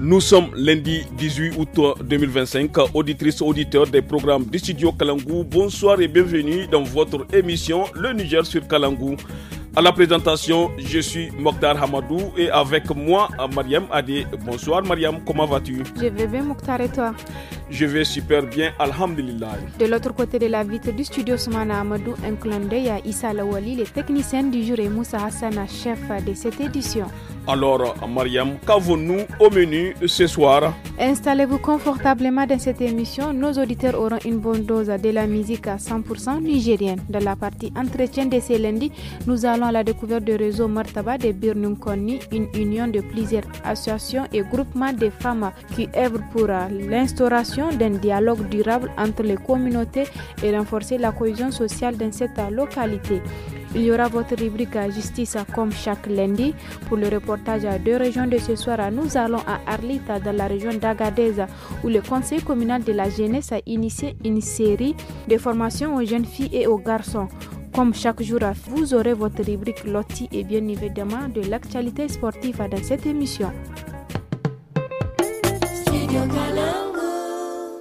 Nous sommes lundi 18 août 2025. Auditrices, auditeurs des programmes du studio Kalangou, bonsoir et bienvenue dans votre émission Le Niger sur Kalangou. À la présentation, je suis Mokhtar Hamadou et avec moi, Mariam Adé. Bonsoir Mariam, comment vas-tu? Je vais bien Mokhtar et toi? Je vais super bien, alhamdulillah. De l'autre côté de la vitre du studio Soumana Amadou, un clin d'œil à Issa Lawali, le technicien du jour, et Moussa Hassana, chef de cette édition. Alors, Mariam, qu'avons-nous au menu ce soir? Installez-vous confortablement dans cette émission. Nos auditeurs auront une bonne dose de la musique à 100% nigérienne. Dans la partie entretien de ce lundi, nous allons à la découverte du réseau Martaba de Birnum Konni, une union de plusieurs associations et groupements de femmes qui œuvrent pour l'instauration d'un dialogue durable entre les communautés et renforcer la cohésion sociale dans cette localité. Il y aura votre rubrique justice comme chaque lundi. Pour le reportage à deux régions de ce soir, nous allons à Arlita dans la région d'Agadez où le conseil communal de la jeunesse a initié une série de formations aux jeunes filles et aux garçons. Comme chaque jour, vous aurez votre rubrique Loti et bien évidemment de l'actualité sportive dans cette émission.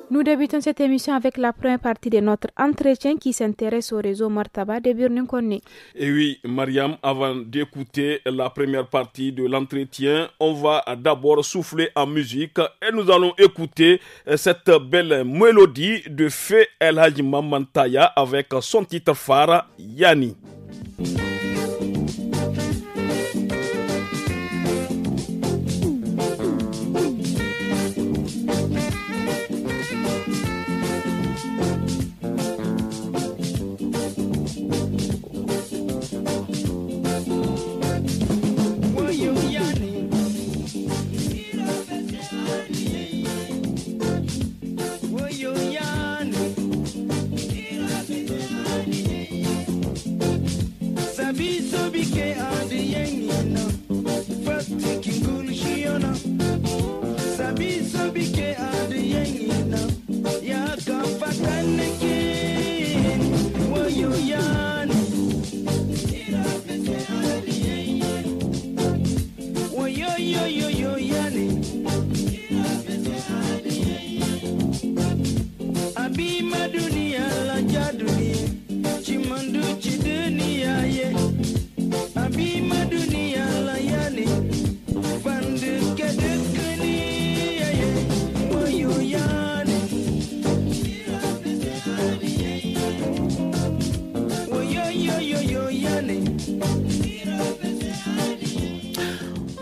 Nous débutons cette émission avec la première partie de notre entretien qui s'intéresse au réseau Martaba de Birnum Konni. Et oui, Mariam, avant d'écouter la première partie de l'entretien, on va d'abord souffler en musique et nous allons écouter cette belle mélodie de Feu El Hadji Maman Taya avec son titre phare Yani.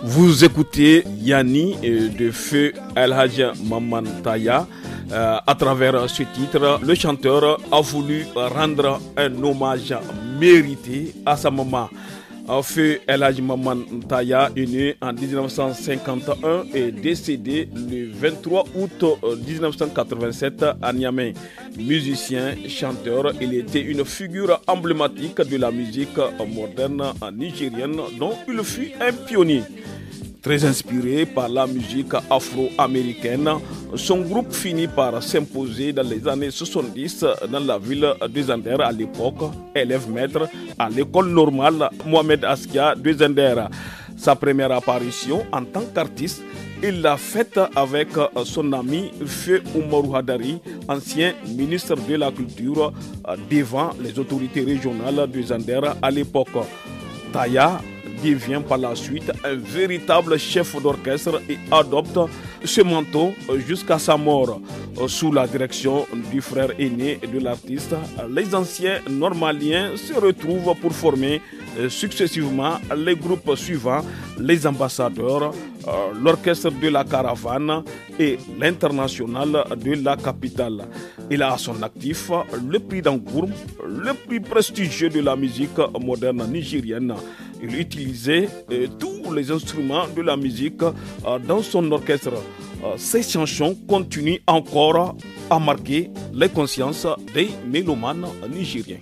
Vous écoutez Yani de Feu El Hadji Maman Taya. À travers ce titre, le chanteur a voulu rendre un hommage mérité à sa maman. Feu El Hadji Maman Taya est né en 1951 et décédé le 23 août 1987 à Niamey. Musicien, chanteur, il était une figure emblématique de la musique moderne nigérienne dont il fut un pionnier. Très inspiré par la musique afro-américaine, son groupe finit par s'imposer dans les années 70 dans la ville de Zander à l'époque, élève maître à l'école normale Mohamed Askia de Zander. Sa première apparition en tant qu'artiste, il l'a faite avec son ami Feu Oumarou Hadari, ancien ministre de la Culture, devant les autorités régionales de Zander à l'époque. Taya devient par la suite un véritable chef d'orchestre et adopte ce manteau jusqu'à sa mort. Sous la direction du frère aîné de l'artiste, les anciens normaliens se retrouvent pour former successivement les groupes suivants, les ambassadeurs, l'orchestre de la caravane et l'international de la capitale. Il a à son actif le prix d'Angourm, le plus prestigieux de la musique moderne nigérienne. Il utilisait tous les instruments de la musique dans son orchestre. Ces chansons continuent encore à marquer les consciences des mélomanes nigériens.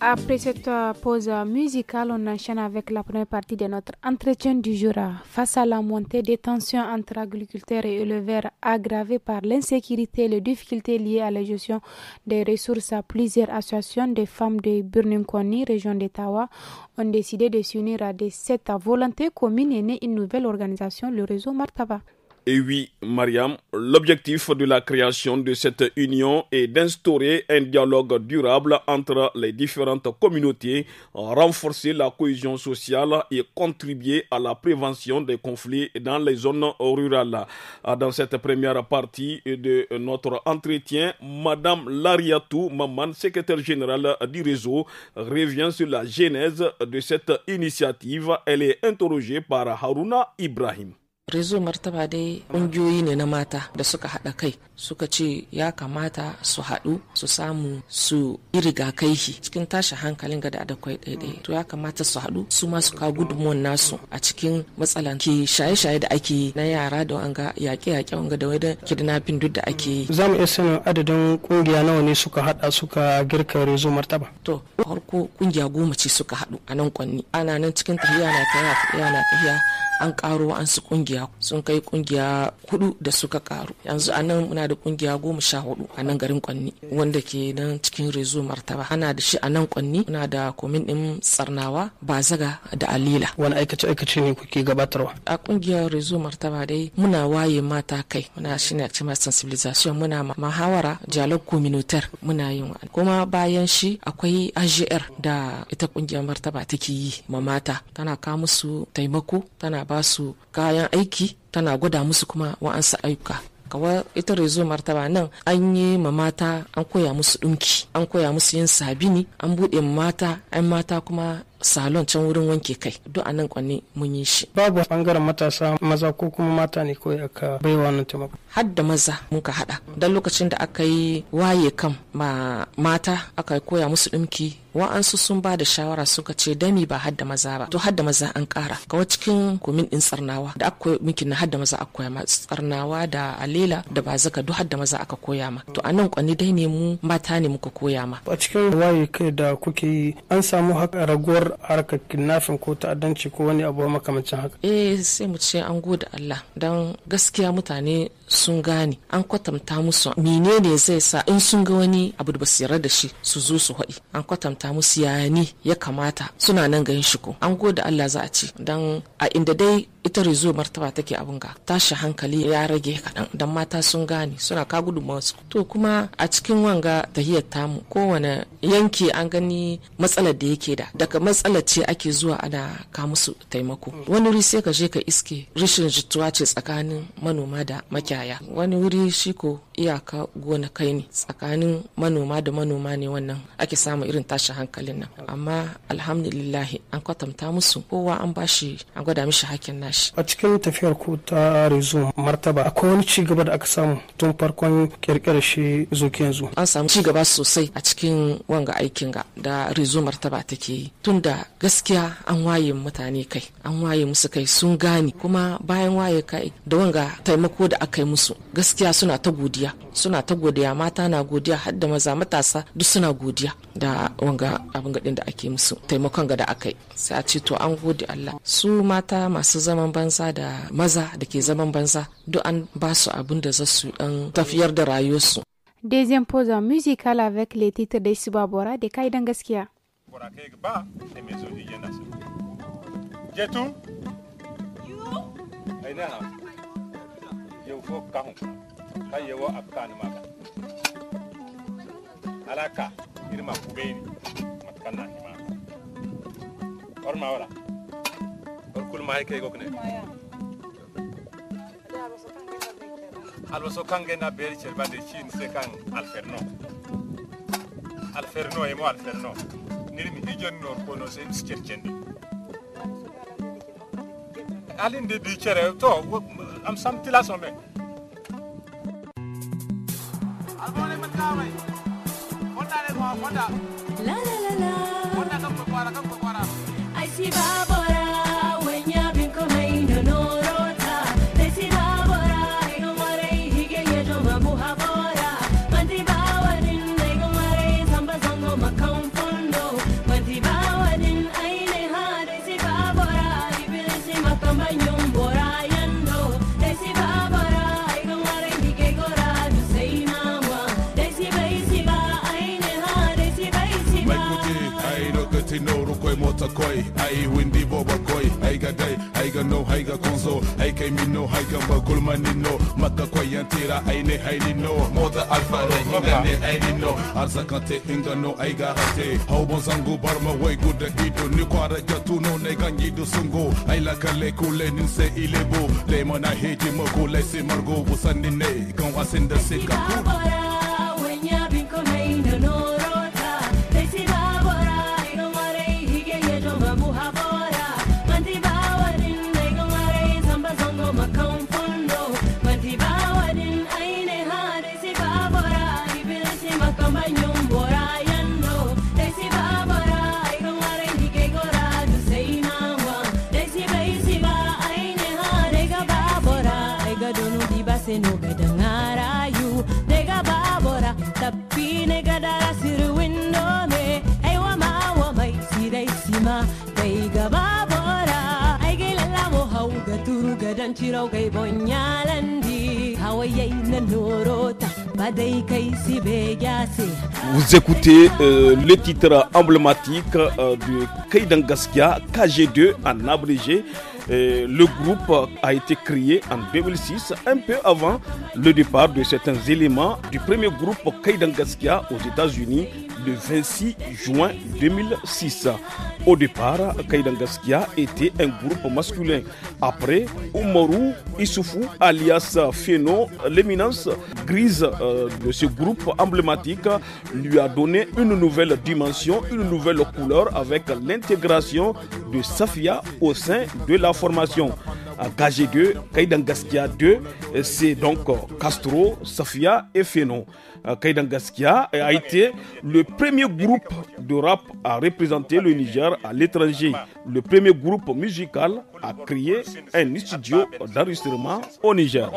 Après cette pause musicale, on enchaîne avec la première partie de notre entretien du jour. Face à la montée des tensions entre agriculteurs et éleveurs aggravées par l'insécurité et les difficultés liées à la gestion des ressources, plusieurs associations des femmes de Birninkoni, région d'Ottawa, ont décidé de s'unir à cette volonté commune et née une nouvelle organisation, le réseau Martaba. Et oui, Mariam, l'objectif de la création de cette union est d'instaurer un dialogue durable entre les différentes communautés, renforcer la cohésion sociale et contribuer à la prévention des conflits dans les zones rurales. Dans cette première partie de notre entretien, Madame Lariatou Maman, secrétaire générale du réseau, revient sur la genèse de cette initiative. Elle est interrogée par Haruna Ibrahim. Rezo Martaba dai ƙungiyoyi ne na mata da suka haɗa kai suka ce ya kamata su haɗu su samu su yi rigakaihi cikin tashin hankalin ga da adakwai ɗaiɗai. To ya kamata su haɗu su ma su kawo gudunmuwan nasu a cikin matsalan ke shaye-shaye da ake yi na yara da wanga yaƙe-yaƙe wanga da wadda kidnapping duk da ake yi. Za mu iya sanin adadin ƙungiya nawa ne suka haɗa suka girka Rezo Martaba? To farko ƙungiya 10 ce suka haɗu a nan Kwanni. Ana nan cikin tahiya na tahiya an ƙaro an su ƙungiya sun kai kungiya 4 da suka karu yanzu a nan muna da kungiya 14 a nan garin Kwanni wanda ke nan cikin Rezo Martaba. Ana da shi a nan Kwanni, muna da komin din Tsarnawa, Bazaga da Alila. Wani aikace ne kuke gabatarwa a kungiyar Rezo Martaba? Dai muna waye mata kai, muna shine a cikin sensibilisation, muna mahawara dialogue communautaire muna yin wani. Kuma bayan shi akwai AGR da ita kungiyar Martaba take yi ma mata, tana kawo musu taimako, tana ba su kayan aiki, tana gwada musu kuma wa'ansu ayyuka. Kawai ita Rezo Martaba nan an yi ma mata, an koya musu ɗinki, an koya musu yin sabini, an buɗe mata, 'yan mata kuma salon can wurin wanke kai, duk a nan Kwanni mun yi shi. Babu bangaren matasa maza ko kuma mata ne kawai aka baiwa wannan taimako? Hadda maza mun ka hada, dan lokacin da aka yi waye kan ma mata aka koya musu ɗinki, wa'ansu sun ba da shawara suka ce dami ba hadda maza ba, to hadda maza an kara. Kawai cikin kumin din Tsarnawa da aka koya miki na hadda maza aka koya ma, Tsarnawa da Alela da Bazaka duk hadda maza aka koya ma. To a nan Kwanni dai ne mu mata ne muka koya ma. A cikin waye kai da kuke yi an samu haka raguwar harkar kidnapping ko ta'addanci ko wani abu makamancin haka? Sai mu ce an gode Allah, dan gaskiya mutane sun gane, an kwatanta musu menene zai sa in sun ga wani abu da basu yarda da shi su zo su haɗi, an kwatanta musu yaya ya kamata, suna nan ganin shi ko an gode Allah za a ce, dan a inda dai ita Rezo Martaba take abun ga tashi hankali ya rage kaɗan, dan mata sun gane suna ka gudunmawa su. To kuma a cikin wanga tahiyar tamu kowane yanki an gani matsalar da yake da, daga matsalar ce ake zuwa ana ka musu taimako. Wani wuri sai ka je ka iske rashin jituwa ce tsakanin manoma da makiyaya, wani wuri shi ko iyaka gona kai ne tsakanin manoma da manoma ne, wannan ake samu irin tashin hankalin nan. Amma alhamdulillah an kwatanta musu, kowa an bashi, an gwada mishi hakkin nashi. A cikin tafiyar ku ta Rezo Martaba akwai wani ci gaba da aka samu tun farkon kirkirar shi zuke yanzu? An samu ci gaba sosai a cikin wanga aikin ga da Rezo Martaba take yi, tunda gaskiya an waye mutane kai, an waye musu kai, sun gane. Kuma bayan waye kai da wanga taimako da aka yi musu, gaskiya suna ta godiya, mata na godiya, har da maza, matasa duk suna godiya da wanga abin gadin da ake musu, taimakon ga da aka yi. Sai a ce to an gode Allah. Su mata masu zaman banza da maza da ke zaman banza duk an ba su abin da za su dan tafiyar da rayuwarsu. Deuxième pause musicale avec les titres de Subabora de Kaidan Gaskiya. Alaka irma kubeni matkanna hima orma wala orkul mai kay gokne alwaso kange na beri cherbande chin sekan alferno e mo alferno nirmi hijon nor kono sem scherchendi alinde di chere to am samtila some albone matkawe la la la la I see Babora when you been coming no rota. I see Babora no more he get your Mabuhabora. Mandi Bawa in Negomare Samba Sango Macamfundo. tino rukoi mota koi ai windi boba koi ai ga dai ai ga no ai ga konzo ai kai mino ai ga bagul manino makka koi yantira ai ne ai no mota alfa ne ai no arzakante ingano ai ga hate hau bonzangu barma wai guda ido ni kwara gatuno ne ganyi do sungo ai la kale kule ninse ilebo le mana heji mago le se margo busandi ne kan wasin da se ka no gadangara you nega babora tapi nega dara sir window me ay wa mai sidai sima nega babora ay gelala mo hauga turu gadan chiro gai bonyalandi hawayai na norota badai kai sibe gyase. Vous écoutez le titre emblématique de Kaidangaskia KG2 en abrégé. Le groupe a été créé en 2006, un peu avant le départ de certains éléments du premier groupe Kaidangaskia aux États-Unis le 26 juin 2006. Au départ, Kaidangaskia était un groupe masculin. Après, Umaru Issoufou, alias Feno, l'éminence grise de ce groupe emblématique, lui a donné une nouvelle dimension, une nouvelle couleur avec l'intégration de Safia au sein de la formation. KG2, Kaidangaskia 2, c'est donc Castro, Safia et Feno. Kaidangaskia a été le premier groupe de rap à représenter le Niger à l'étranger. Le premier groupe musical à créer un studio d'enregistrement au Niger.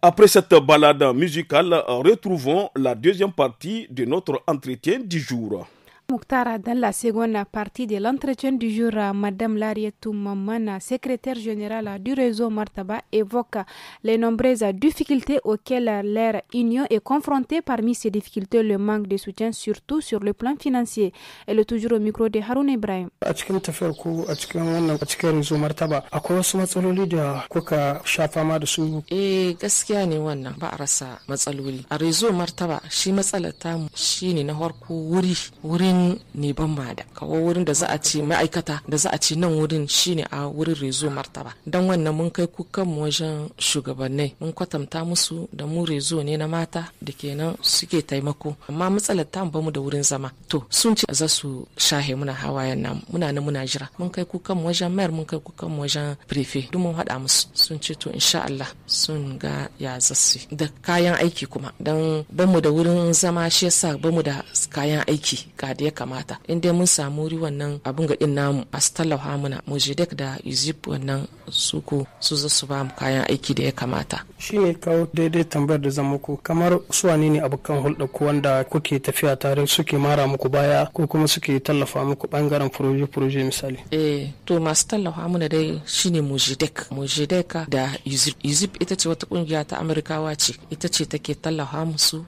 Après cette balade musicale, retrouvons la deuxième partie de notre entretien du jour. Mouktara, dans la seconde partie de l'entretien du jour, Madame Larietou Mamana, secrétaire générale du réseau Martaba, évoque les nombreuses difficultés auxquelles leur union est confrontée. Parmi ces difficultés, le manque de soutien, surtout sur le plan financier. Elle est toujours au micro de Haroun Ibrahim. A cikin tafiyar ku a cikin réseau Martaba akwai wasu matsaloli da kuka sha fama da su. Gaskiya ne wannan ba a rasa matsaloli. A réseau Martaba shi matsalar tamu shine na farko wurin ne ban mada kawo wurin da za a ce ma'aikata da za a ce nan wurin shine a wurin rezo Martaba. Dan wannan mun kai kukan mu wajen shugabannai mun kwatanta musu da mu rezo ne na mata da kenan suke taimako, amma matsalar ta bamu da wurin zama. To sun ce za su shahe muna hawayen nan muna nan muna jira. Mun kai kukan mu wajen mayor, mun kai kukan mu wajen prefe, duk mun hada musu. Sun ce to insha Allah sun ga ya zasu da kayan aiki kuma dan bamu da wurin zama, shi yasa bamu da kayan aiki ga da ya kamata. In dai mun samu wuri wannan abun ga din namu a tallafa muna mu je da Egypt wannan suku su za su ba mu kayan aiki da ya kamata. Shi ne kawo daidai tambayar da zan muku, kamar su wane ne abokan hulɗa ku wanda kuke tafiya tare, suke mara muku baya ko kuma suke tallafa muku bangaren proje misali? To masu tallafa muna dai shine Mujedek da Egypt ita ce wata kungiya ta Amerikawa ce, ita ce take tallafa musu.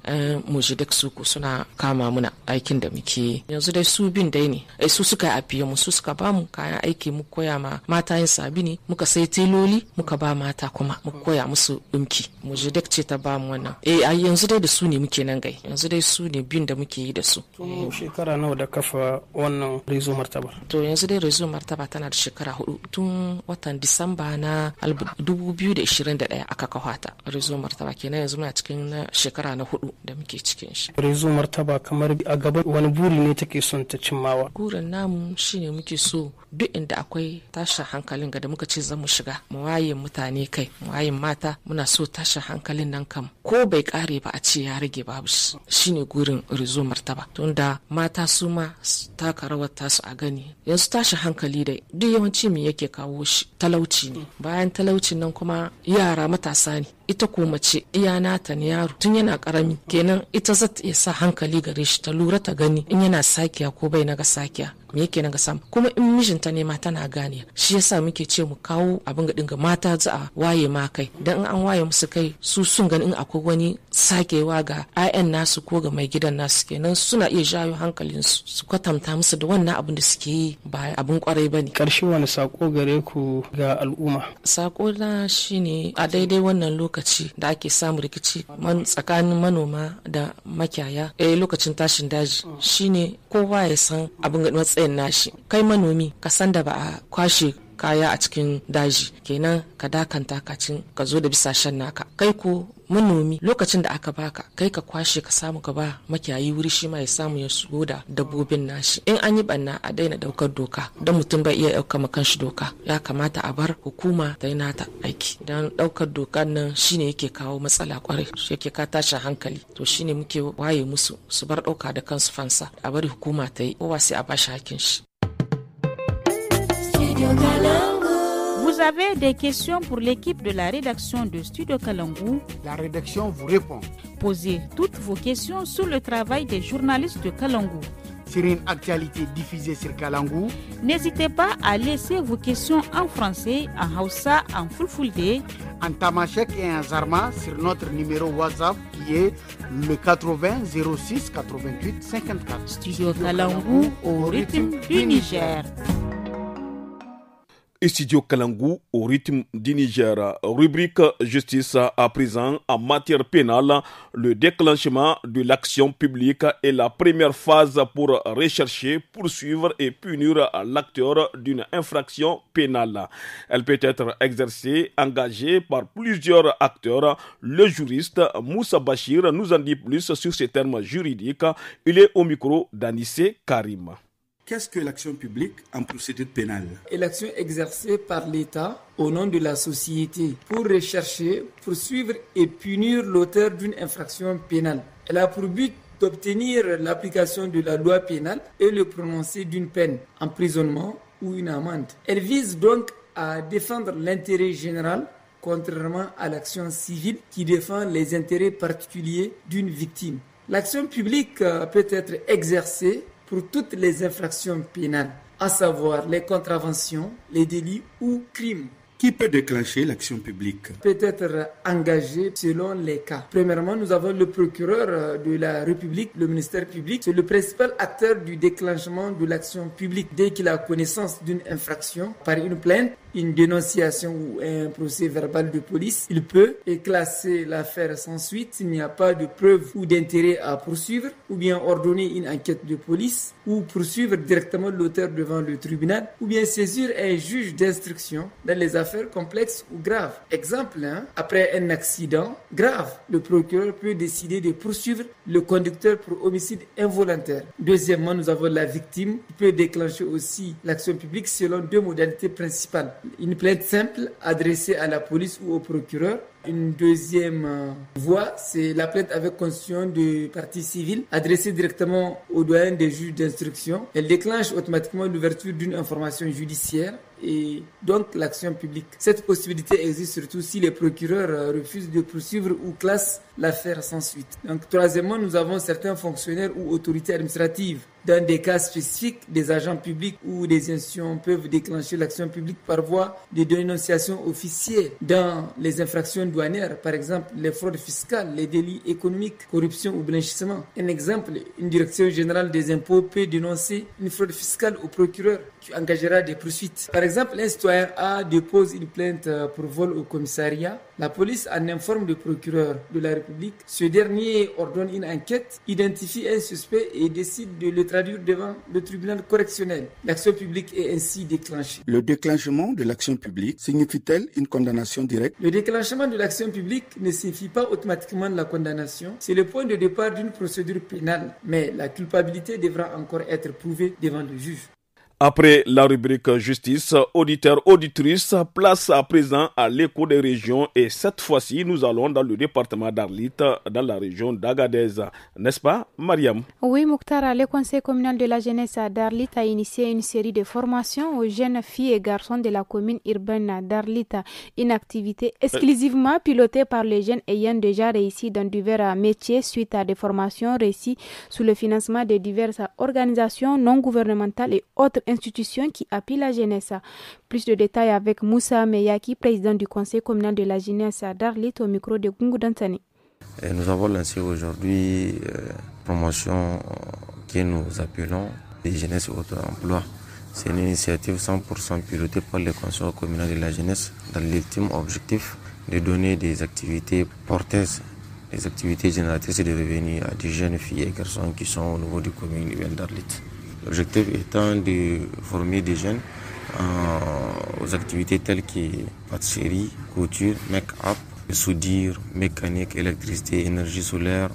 Mujedek suku suna kama muna aikin da muke yanzu dai su bin dai ne su suka afiye mu, su suka ba mu kayan aiki mu koya ma mata yin sabini, muka sai teloli muka ba mata kuma mu koya musu dinki. Mu je duk ce ta ba mu wannan a yanzu dai da su ne muke nan gai, yanzu dai su ne bin da muke yi da su. Tun shekara nawa da kafa wannan Rezo Martaba? To yanzu dai Rezo Martaba tana da shekara 4, tun watan Disamba na 2021 aka kafa ta Rezo Martaba, kenan yanzu muna cikin shekara na 4 da muke cikin shi. Rezo Martaba kamar a gaba wani buri ne take son ta cimmawa? Burin namu shine muke so duk inda akwai tashin hankalin ga da muka ce zan mu shiga mu waye mutane kai, mu waye mata, muna so tashin hankalin nan kam ko bai kare ba a ce ya rage babu shine gurin Rezo Martaba, tunda mata su ma taka rawar tasu a gani. Yanzu tashin hankali dai duk yawanci me yake kawo shi? Talauci ne, bayan talaucin nan kuma yara matasa ne, ita ko mace iya nata ne yaro tun yana karami, kenan ita za ta iya sa hankali gare shi, ta lura ta gani in yana sakiya ko bai naga sakiya, me yake naga sam, kuma in mijinta ne ma tana gane. Shi yasa muke ce mu kawo abin gadin ga mata za a waye ma kai, dan in an waye musu kai su sun gani in akwai wani sakewa ga 'ya'yan nasu ko ga mai gidan nasu, kenan suna iya jawo hankalin su kwatanta musu da wannan abin da suke yi ba abin kwarai bane. Karshe wani sako gare ku ga al'umma? Sako na shine a daidai wannan lokaci da ake samu rikici tsakanin manoma da makiyaya lokacin tashin daji, shine kowa ya san abin ga matsayin nashi. Kai manomi ka san da ba a kwashe kaya a cikin daji, kenan ka dakanta kacin ka zo da bisashen naka. Kai ko manomi lokacin da aka baka kai ka kwashe ka samu ka ba makiyayi wuri shi ma ya samu ya shigo da dabbobin nashi. In an yi banna a daina daukar doka, don mutum bai iya daukar makan shi doka, ya kamata a bar hukuma ta yi nata aiki, don daukar dokar nan shine yake kawo matsala kwarai, yake ka tashin hankali. To shine muke waye musu su bar dauka da kansu fansa, a bari hukuma ta yi, kowa sai a bashi hakkin shi. Vous avez des questions pour l'équipe de la rédaction de Studio Kalangu? La rédaction vous répond. Posez toutes vos questions sur le travail des journalistes de Kalangu. Sur une actualité diffusée sur Kalangu, n'hésitez pas à laisser vos questions en français, en Hausa, en Fulfulde, en Tamashek et en Zarma sur notre numéro WhatsApp qui est le 80 06 88 54. Studio Kalangu au rythme du Niger. Studio Kalangu au rythme du Niger. Rubrique justice à présent en matière pénale. Le déclenchement de l'action publique est la première phase pour rechercher, poursuivre et punir l'acteur d'une infraction pénale. Elle peut être exercée, engagée par plusieurs acteurs. Le juriste Moussa Bachir nous en dit plus sur ces termes juridiques. Il est au micro d'Anissé Karim. Qu'est-ce que l'action publique en procédure pénale? Et l'action exercée par l'État au nom de la société pour rechercher, poursuivre et punir l'auteur d'une infraction pénale. Elle a pour but d'obtenir l'application de la loi pénale et le prononcé d'une peine, emprisonnement ou une amende. Elle vise donc à défendre l'intérêt général, contrairement à l'action civile qui défend les intérêts particuliers d'une victime. L'action publique peut être exercée pour toutes les infractions pénales, à savoir les contraventions, les délits ou crimes. Qui peut déclencher l'action publique? Peut être engagé selon les cas. Premièrement, nous avons le procureur de la République, le ministère public. C'est le principal acteur du déclenchement de l'action publique. Dès qu'il a connaissance d'une infraction par une plainte, une dénonciation ou un procès verbal de police, il peut classer l'affaire sans suite s'il n'y a pas de preuve ou d'intérêt à poursuivre, ou bien ordonner une enquête de police, ou poursuivre directement l'auteur devant le tribunal, ou bien saisir un juge d'instruction dans les affaires complexes ou graves. Exemple, après un accident grave, le procureur peut décider de poursuivre le conducteur pour homicide involontaire. Deuxièmement, nous avons la victime qui peut déclencher aussi l'action publique selon deux modalités principales. Une plainte simple adressée à la police ou au procureur. Une deuxième voie, c'est la plainte avec constitution de partie civile adressée directement au doyen des juges d'instruction. Elle déclenche automatiquement l'ouverture d'une information judiciaire et donc l'action publique. Cette possibilité existe surtout si les procureurs refusent de poursuivre ou classent l'affaire sans suite. Donc troisièmement, nous avons certains fonctionnaires ou autorités administratives. Dans des cas spécifiques, des agents publics ou des institutions peuvent déclencher l'action publique par voie de dénonciation officielle dans les infractions douanières, par exemple les fraudes fiscales, les délits économiques, corruption ou blanchissement. Un exemple, une direction générale des impôts peut dénoncer une fraude fiscale au procureur qui engagera des poursuites. Par exemple, un citoyen A dépose une plainte pour vol au commissariat. La police en informe le procureur de la République. Ce dernier ordonne une enquête, identifie un suspect et décide de le traduire devant le tribunal correctionnel. L'action publique est ainsi déclenchée. Le déclenchement de l'action publique signifie-t-elle une condamnation directe? Le déclenchement de l'action publique ne signifie pas automatiquement la condamnation. C'est le point de départ d'une procédure pénale, mais la culpabilité devra encore être prouvée devant le juge. Après la rubrique justice, auditeurs, auditrices, place à présent à l'écho des régions et cette fois-ci, nous allons dans le département d'Arlit, dans la région d'Agadez. N'est-ce pas, Mariam? Oui, Mouktar, le conseil communal de la jeunesse d'Arlit a initié une série de formations aux jeunes filles et garçons de la commune urbaine d'Arlit, une activité exclusivement pilotée par les jeunes ayant déjà réussi dans divers métiers suite à des formations réussies sous le financement de diverses organisations non gouvernementales et autres institutions qui appuient la jeunesse. Plus de détails avec Moussa Meyaki, président du conseil communal de la jeunesse d'Arlit, au micro de Gungu Dantani. Nous avons lancé aujourd'hui une promotion que nous appelons les jeunesses auto-emploi. C'est une initiative 100% pilotée par le conseil communal de la jeunesse dans l'ultime objectif de donner des activités porteuses, des activités génératrices de revenus à des jeunes filles et garçons qui sont au niveau du commune d'Arlit. L'objectif étant de former des jeunes aux activités telles que pâtisserie, couture, make-up, soudure, mécanique, électricité, énergie solaire,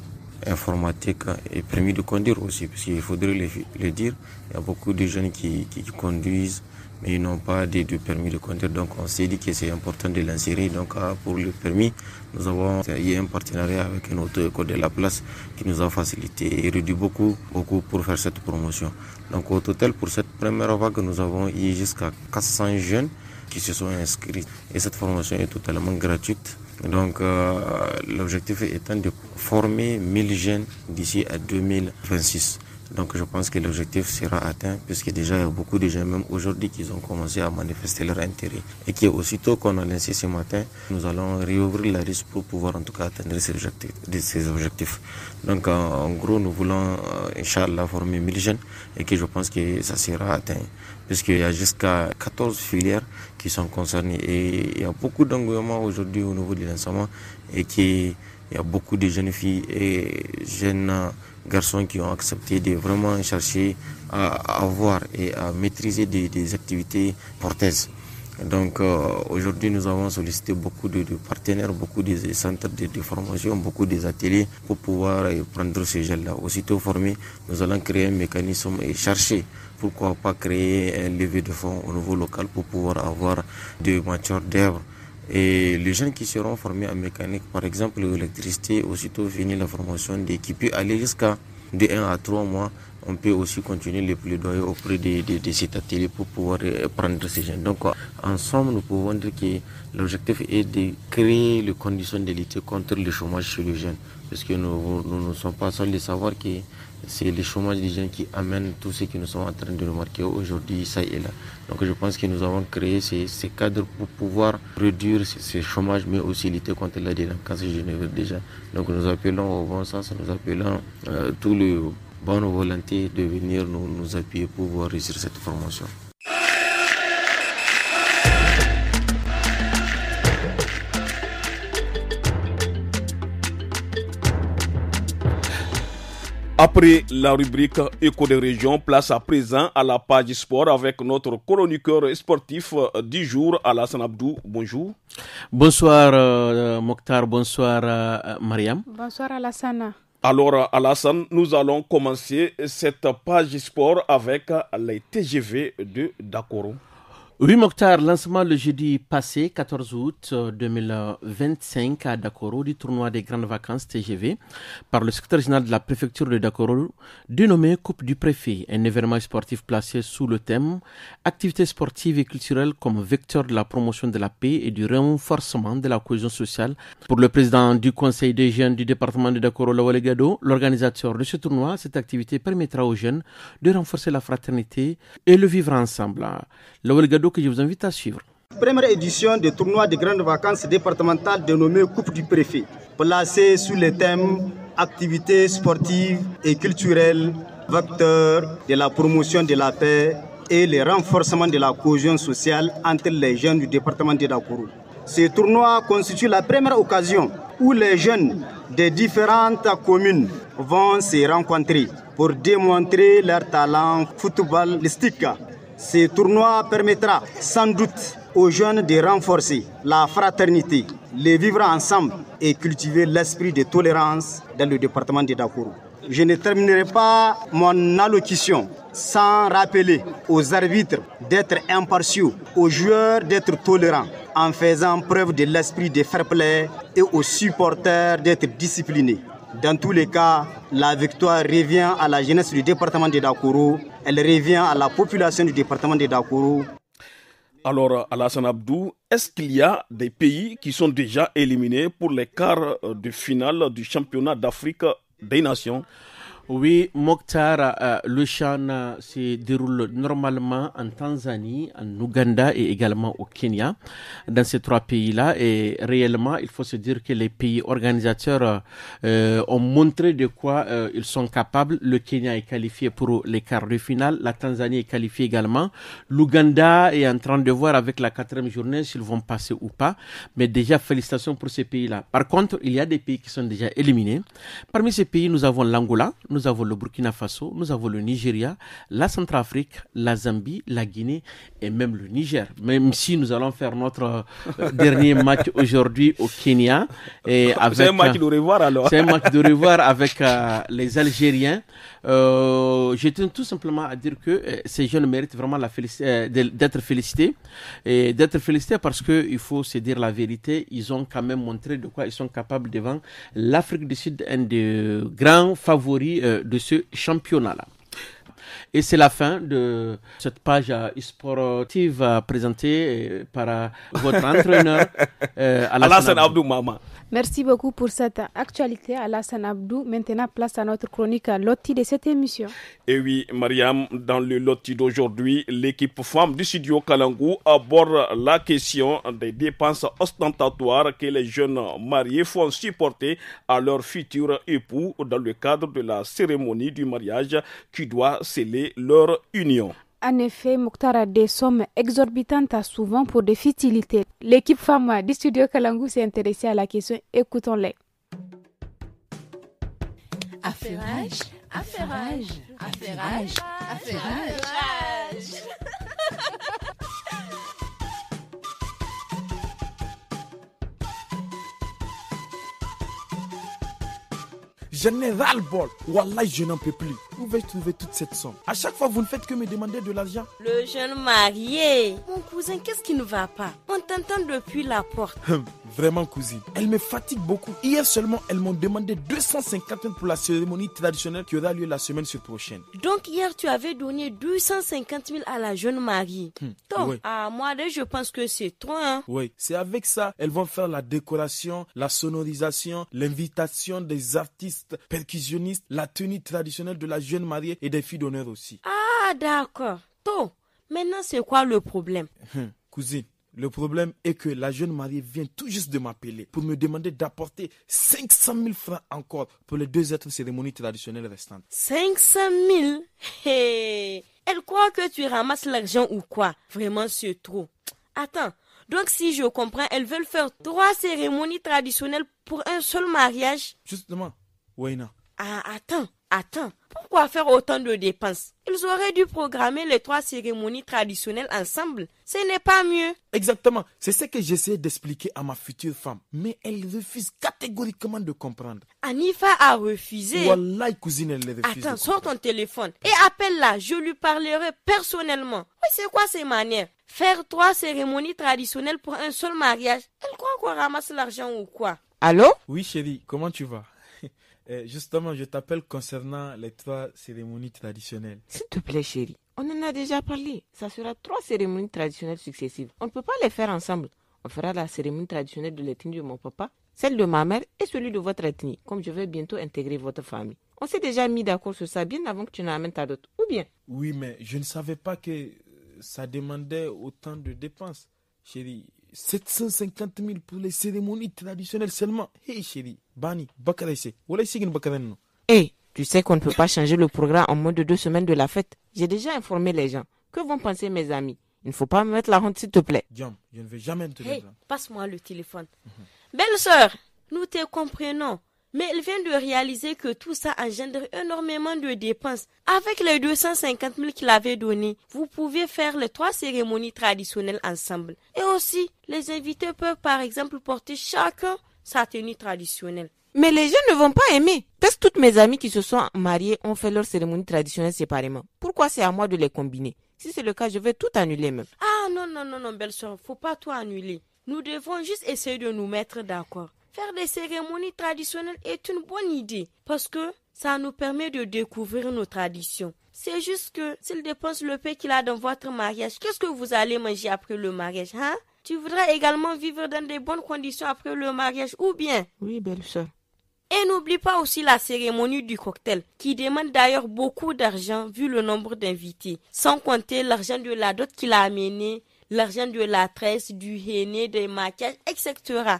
informatique et permis de conduire aussi, parce qu'il faudrait le dire, il y a beaucoup de jeunes qui conduisent, mais ils n'ont pas de permis de conduire, donc on s'est dit que c'est important de l'insérer. Donc pour le permis, nous avons eu un partenariat avec une auto-école de la place qui nous a facilité et réduit beaucoup pour faire cette promotion. Donc au total, pour cette première vague, nous avons eu jusqu'à 400 jeunes qui se sont inscrits et cette formation est totalement gratuite. Donc l'objectif étant de former 1000 jeunes d'ici à 2026. Donc je pense que l'objectif sera atteint puisque déjà il y a beaucoup de gens même aujourd'hui qui ont commencé à manifester leur intérêt et qui aussitôt qu'on a lancé ce matin, nous allons réouvrir la liste pour pouvoir en tout cas atteindre ces objectifs. Donc en gros nous voulons Inch'Allah former 1000 jeunes et que je pense que ça sera atteint puisqu'il y a jusqu'à 14 filières qui sont concernées et il y a beaucoup d'engouement aujourd'hui au niveau de l'enseignement et qu'il y a beaucoup de jeunes filles et jeunes garçons qui ont accepté de vraiment chercher à avoir et à maîtriser des activités porteuses. Donc aujourd'hui nous avons sollicité beaucoup de partenaires, beaucoup de centres de formation, beaucoup des ateliers pour pouvoir prendre ces jeunes-là. Aussitôt formés, nous allons créer un mécanisme et chercher pourquoi pas créer un levée de fonds au niveau local pour pouvoir avoir des matières d'œuvre. Et les jeunes qui seront formés en mécanique, par exemple l'électricité, aussitôt fini la formation, qui peut aller jusqu'à de 1 à 3 mois, on peut aussi continuer les plaidoyers auprès de cet atelier pour pouvoir prendre ces jeunes. Donc ensemble, nous pouvons dire que l'objectif est de créer les conditions de lutter contre le chômage chez les jeunes. Parce que nous ne sommes pas seuls de savoir que c'est le chômage des jeunes qui amène tout ce que nous sommes en train de remarquer aujourd'hui, ça et là. Donc je pense que nous avons créé ces cadres pour pouvoir réduire ce chômage, mais aussi lutter contre la délinquance générale des jeunes. Donc nous appelons au bon sens, nous appelons tous les bonnes volontés de venir nous appuyer pour pouvoir réussir cette formation. Après la rubrique Éco des régions, place à présent à la page sport avec notre chroniqueur sportif du jour, Alassane Abdou. Bonjour. Bonsoir Mokhtar, bonsoir Mariam. Bonsoir Alassane. Alors Alassane, nous allons commencer cette page sport avec les TGV de Dakoro. Oui Mokhtar, lancement le jeudi passé, 14 août 2025 à Dakoro du tournoi des grandes vacances TGV par le secrétaire général de la préfecture de Dakoro, dénommé Coupe du Préfet, un événement sportif placé sous le thème activités sportives et culturelles comme vecteur de la promotion de la paix et du renforcement de la cohésion sociale. Pour le président du conseil des jeunes du département de Dakoro, Lawale Gado, l'organisateur de ce tournoi, cette activité permettra aux jeunes de renforcer la fraternité et le vivre ensemble. Lawale Gado, que je vous invite à suivre. première édition du tournoi des grandes vacances départementales dénommé Coupe du Préfet, placée sous le thème activités sportives et culturelles, vecteurs de la promotion de la paix et le renforcement de la cohésion sociale entre les jeunes du département de Dakourou. Ce tournoi constitue la première occasion où les jeunes des différentes communes vont se rencontrer pour démontrer leur talent footballistique. Ce tournoi permettra sans doute aux jeunes de renforcer la fraternité, les vivre ensemble et cultiver l'esprit de tolérance dans le département de Dakourou. Je ne terminerai pas mon allocution sans rappeler aux arbitres d'être impartiaux, aux joueurs d'être tolérants, en faisant preuve de l'esprit de fair play et aux supporters d'être disciplinés. Dans tous les cas, la victoire revient à la jeunesse du département de Dakourou, elle revient à la population du département de Dakourou. Alors, Alassane Abdou, est-ce qu'il y a des pays qui sont déjà éliminés pour les quarts de finale du championnat d'Afrique des Nations? Oui, Mokhtar, le CHAN se déroule normalement en Tanzanie, en Ouganda et également au Kenya. Dans ces trois pays-là, et réellement, il faut se dire que les pays organisateurs ont montré de quoi ils sont capables. Le Kenya est qualifié pour les quarts de finale, la Tanzanie est qualifiée également. L'Ouganda est en train de voir avec la 4e journée s'ils vont passer ou pas. Mais déjà, félicitations pour ces pays-là. Par contre, il y a des pays qui sont déjà éliminés. Parmi ces pays, nous avons l'Angola, nous avons le Burkina Faso, nous avons le Nigeria, la Centrafrique, la Zambie, la Guinée et même le Niger. Même si nous allons faire notre dernier match aujourd'hui au Kenya. Et avec, c'est un match de revoir alors. C'est un match de revoir avec les Algériens. Je tiens tout simplement à dire que ces jeunes méritent vraiment d'être félicités. Et d'être félicités parce qu'il faut se dire la vérité, ils ont quand même montré de quoi ils sont capables devant l'Afrique du Sud, un des grands favoris de ce championnat-là. Et c'est la fin de cette page sportive présentée par votre entraîneur Alassane Abdou Mama. Merci beaucoup pour cette actualité, Alassane Abdou. Maintenant, place à notre chronique Loti de cette émission. Et oui, Mariam, dans le Loti d'aujourd'hui, l'équipe femme du studio Kalangou aborde la question des dépenses ostentatoires que les jeunes mariés font supporter à leur futur époux dans le cadre de la cérémonie du mariage qui doit sceller leur union. En effet, Mokhtar a des sommes exorbitantes souvent pour des futilités. L'équipe femme du studio Kalangu s'est intéressée à la question. Écoutons-les. Affairage, affairage, affairage, affairage. J'en ai ras-le-bol. Wallah, je n'en peux plus. Où vais-je trouver toute cette somme? À chaque fois, vous ne faites que me demander de l'argent. Le jeune marié. Mon cousin, qu'est-ce qui ne va pas? On t'entend depuis la porte. Vraiment, cousine. Elle me fatigue beaucoup. Hier seulement, elles m'ont demandé 250 000 pour la cérémonie traditionnelle qui aura lieu la semaine prochaine. Donc hier, tu avais donné 250 000 à la jeune mariée. Donc, oui. À moi, je pense que c'est trop, hein? Oui, c'est avec ça, elles vont faire la décoration, la sonorisation, l'invitation des artistes percussionnistes, la tenue traditionnelle de la jeune mariée et des filles d'honneur aussi. Ah, d'accord. Donc, maintenant, c'est quoi le problème? Cousine, le problème est que la jeune mariée vient tout juste de m'appeler pour me demander d'apporter 500 000 francs encore pour les 2 autres cérémonies traditionnelles restantes. 500 000? Hey. Elle croit que tu ramasses l'argent ou quoi? Vraiment, c'est trop. Attends, donc si je comprends, elles veulent faire 3 cérémonies traditionnelles pour un seul mariage? Justement, Wayna. Ah, attends. Pourquoi faire autant de dépenses? Ils auraient dû programmer les 3 cérémonies traditionnelles ensemble. Ce n'est pas mieux. Exactement. C'est ce que j'essaie d'expliquer à ma future femme. Mais elle refuse catégoriquement de comprendre. Anifa a refusé. Wallahi, cousine, elle refuse. Attends, sors ton téléphone et appelle-la. Je lui parlerai personnellement. Oui, c'est quoi ces manières? Faire 3 cérémonies traditionnelles pour un seul mariage. Elle croit qu'on ramasse l'argent ou quoi? Allô? Oui, chérie, comment tu vas? Justement, je t'appelle concernant les 3 cérémonies traditionnelles. S'il te plaît, chérie, on en a déjà parlé. Ça sera 3 cérémonies traditionnelles successives. On ne peut pas les faire ensemble. On fera la cérémonie traditionnelle de l'ethnie de mon papa, celle de ma mère et celui de votre ethnie, comme je vais bientôt intégrer votre famille. On s'est déjà mis d'accord sur ça bien avant que tu n'amènes ta dot, ou bien? Oui, mais je ne savais pas que ça demandait autant de dépenses. Chérie, 750 000 pour les cérémonies traditionnelles seulement. Hey chérie, Bani, Bakarese, voilà ici une Bakareno. Hey, tu sais qu'on ne peut pas changer le programme en moins de 2 semaines de la fête. J'ai déjà informé les gens. Que vont penser mes amis? Il ne faut pas me mettre la honte, s'il te plaît. Diam, je ne vais jamais te Hey, dire. passe-moi le téléphone. Belle sœur, nous te comprenons. Mais elle vient de réaliser que tout ça engendre énormément de dépenses. Avec les 250 000 qu'il avait donnés, vous pouvez faire les 3 cérémonies traditionnelles ensemble. Et aussi, les invités peuvent par exemple porter chacun sa tenue traditionnelle. Mais les gens ne vont pas aimer. Parce que toutes mes amies qui se sont mariées ont fait leur cérémonie traditionnelle séparément. Pourquoi c'est à moi de les combiner? Si c'est le cas, je vais tout annuler même. Ah non, belle sœur, faut pas tout annuler. Nous devons juste essayer de nous mettre d'accord. Faire des cérémonies traditionnelles est une bonne idée parce que ça nous permet de découvrir nos traditions. C'est juste que s'il dépense le pain qu'il a dans votre mariage, qu'est-ce que vous allez manger après le mariage, hein? Tu voudras également vivre dans de bonnes conditions après le mariage ou bien? Oui, belle sœur. Et n'oublie pas aussi la cérémonie du cocktail, qui demande d'ailleurs beaucoup d'argent vu le nombre d'invités, sans compter l'argent de la dot qu'il a amené, l'argent de la tresse, du henné, des maquillages, etc.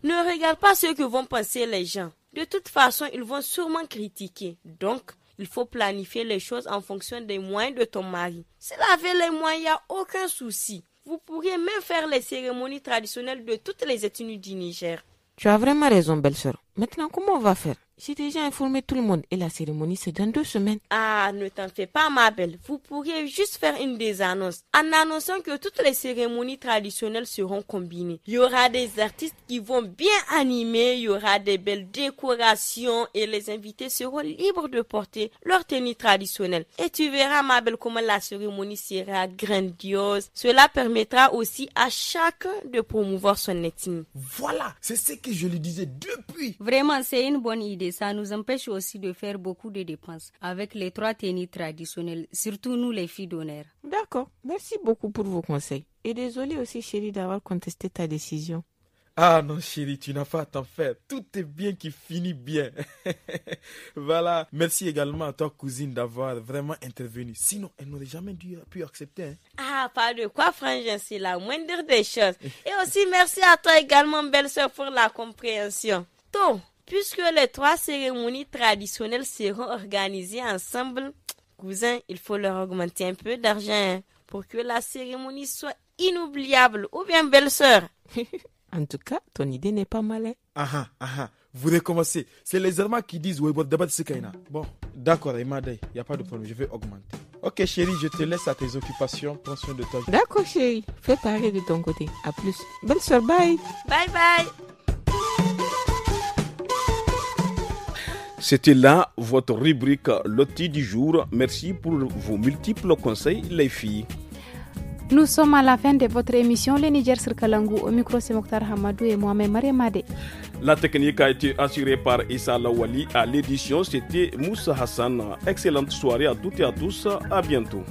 Ne regarde pas ce que vont penser les gens. De toute façon, ils vont sûrement critiquer. Donc, il faut planifier les choses en fonction des moyens de ton mari. S'il avait les moyens, il n'y a aucun souci. Vous pourriez même faire les cérémonies traditionnelles de toutes les ethnies du Niger. Tu as vraiment raison, belle-sœur. Maintenant, comment on va faire? J'ai déjà informé tout le monde et la cérémonie, c'est dans 2 semaines. Ah, ne t'en fais pas, ma belle. Vous pourriez juste faire une des annonces. En annonçant que toutes les cérémonies traditionnelles seront combinées. Il y aura des artistes qui vont bien animer, il y aura des belles décorations et les invités seront libres de porter leur tenue traditionnelle. Et tu verras, ma belle, comment la cérémonie sera grandiose. Cela permettra aussi à chacun de promouvoir son ethnie. Voilà, c'est ce que je lui disais depuis. Vraiment, c'est une bonne idée. Ça nous empêche aussi de faire beaucoup de dépenses avec les 3 tenues traditionnelles, surtout nous les filles d'honneur. D'accord, merci beaucoup pour vos conseils. Et désolé aussi, chérie, d'avoir contesté ta décision. Ah non chérie, tu n'as pas à t'en faire. Tout est bien qui finit bien. Voilà. Merci également à ta cousine d'avoir vraiment intervenu. Sinon, elle n'aurait jamais pu accepter. Hein. Ah, pas de quoi, frangin, c'est la moindre des choses. Et aussi, merci à toi également, belle-sœur, pour la compréhension. Donc, puisque les 3 cérémonies traditionnelles seront organisées ensemble, cousin, il faut leur augmenter un peu d'argent pour que la cérémonie soit inoubliable. Ou bien, belle-sœur? En tout cas, ton idée n'est pas mal. Ah, vous recommencez. C'est les Allemands qui disent oui, bon, d'accord, il n'y a pas de problème, je vais augmenter. Ok chérie, je te laisse à tes occupations, prends soin de toi. D'accord chérie, fais pareil de ton côté. À plus. Belle soeur, bye. Bye bye. C'était là votre rubrique Loti du jour. Merci pour vos multiples conseils, les filles. Nous sommes à la fin de votre émission Le Niger sur Kalangu. Au micro, c'est Mokhtar Hamadou et moi-même Mariamade. La technique a été assurée par Issa Lawali. À l'édition, c'était Moussa Hassan. Excellente soirée à toutes et à tous. À bientôt.